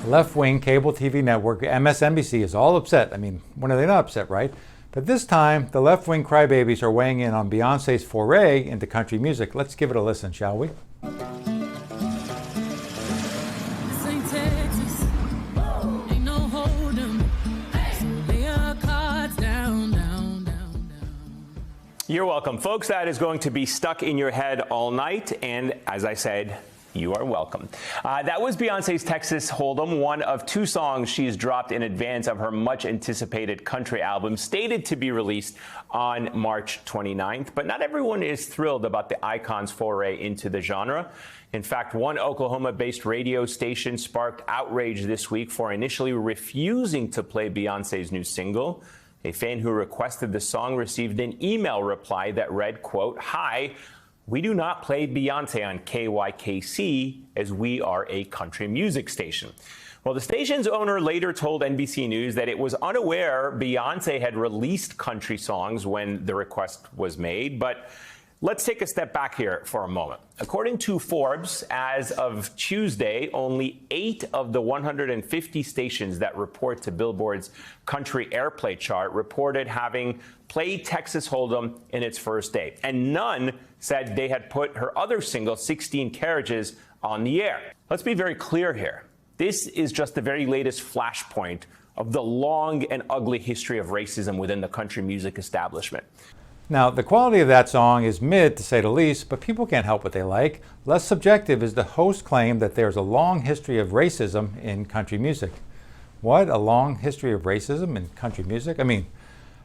The left-wing cable TV network MSNBC is all upset. I mean, when are they not upset, right? But this time, the left-wing crybabies are weighing in on Beyonce's foray into country music. Let's give it a listen, shall we? You're welcome, folks. That is going to be stuck in your head all night. And as I said, you are welcome. That was Beyonce's Texas Hold'em, one of two songs she's dropped in advance of her much-anticipated country album, stated to be released on March 29th. But not everyone is thrilled about the icon's foray into the genre. In fact, one Oklahoma-based radio station sparked outrage this week for initially refusing to play Beyonce's new single. A fan who requested the song received an email reply that read, quote, "Hi, we do not play Beyonce on KYKC as we are a country music station." Well, the station's owner later told NBC News that it was unaware Beyonce had released country songs when the request was made. But let's take a step back here for a moment. According to Forbes, as of Tuesday, only 8 of the 150 stations that report to Billboard's country airplay chart reported having played Texas Hold'em in its first day. And none said they had put her other single, 16 Carriages, on the air. Let's be very clear here. This is just the very latest flashpoint of the long and ugly history of racism within the country music establishment. Now, the quality of that song is mid, to say the least, but people can't help what they like. Less subjective is the host's claim that there's a long history of racism in country music. What? A long history of racism in country music? I mean,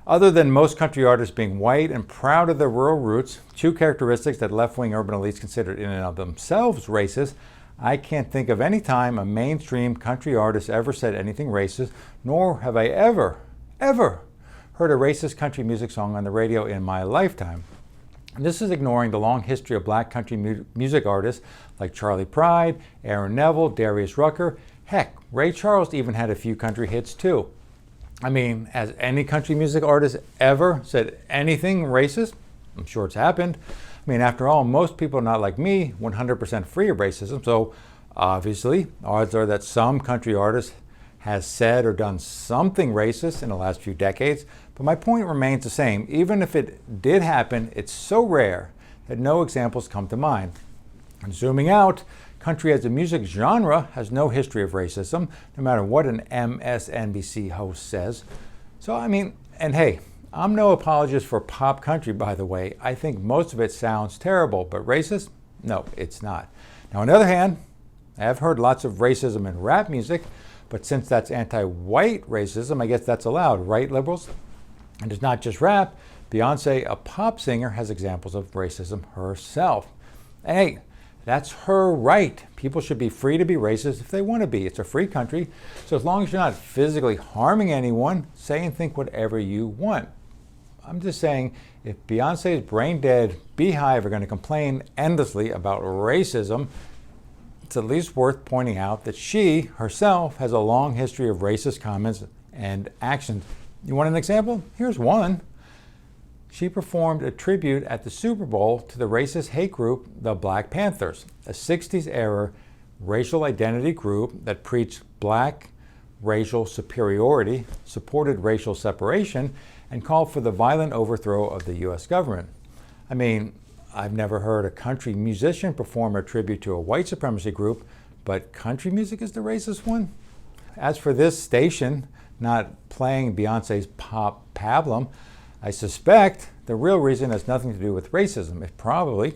other than most country artists being white and proud of their rural roots, two characteristics that left-wing urban elites considered in and of themselves racist, I can't think of any time a mainstream country artist ever said anything racist, nor have I ever heard a racist country music song on the radio in my lifetime. And this is ignoring the long history of black country music artists like Charlie Pride, Aaron Neville, Darius Rucker. Heck, Ray Charles even had a few country hits too. I mean, has any country music artist ever said anything racist? I'm sure it's happened. I mean, after all, most people are not like me, 100% free of racism. So obviously, odds are that some country artist has said or done something racist in the last few decades. But my point remains the same. Even if it did happen, it's so rare that no examples come to mind. And zooming out, country as a music genre has no history of racism, no matter what an MSNBC host says. So, I mean, and hey, I'm no apologist for pop country, by the way. I think most of it sounds terrible, but racist? No, it's not. Now, on the other hand, I have heard lots of racism in rap music, but since that's anti-white racism, I guess that's allowed, right, liberals? And it's not just rap. Beyonce, a pop singer, has examples of racism herself. Hey, that's her right. People should be free to be racist if they want to be. It's a free country. So as long as you're not physically harming anyone, say and think whatever you want. I'm just saying, if Beyonce's brain-dead beehive are going to complain endlessly about racism, it's at least worth pointing out that she herself has a long history of racist comments and actions. You want an example? Here's one. She performed a tribute at the Super Bowl to the racist hate group, the Black Panthers, a 60s-era racial identity group that preached black racial superiority, supported racial separation, and called for the violent overthrow of the U.S. government. I mean, I've never heard a country musician perform a tribute to a white supremacy group, but country music is the racist one? As for this station not playing Beyonce's pop pablum, I suspect the real reason has nothing to do with racism. It's probably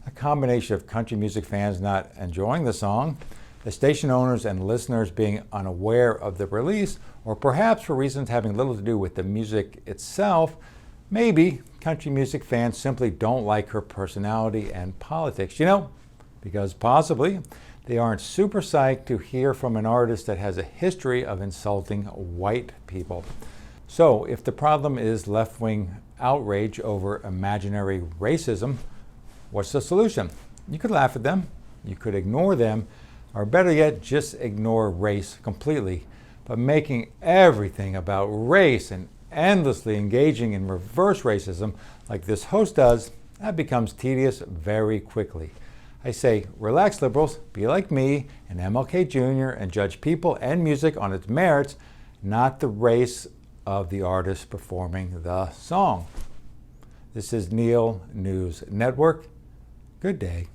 a combination of country music fans not enjoying the song, the station owners and listeners being unaware of the release, or perhaps for reasons having little to do with the music itself. Maybe country music fans simply don't like her personality and politics, because possibly they aren't super psyched to hear from an artist that has a history of insulting white people. So if the problem is left-wing outrage over imaginary racism, what's the solution? You could laugh at them, you could ignore them, or better yet, just ignore race completely. But making everything about race and endlessly engaging in reverse racism like this host does, that becomes tedious very quickly. I say, relax liberals, be like me and MLK Jr. and judge people and music on its merits, not the race of the artist performing the song. This is Neil News Network. Good day.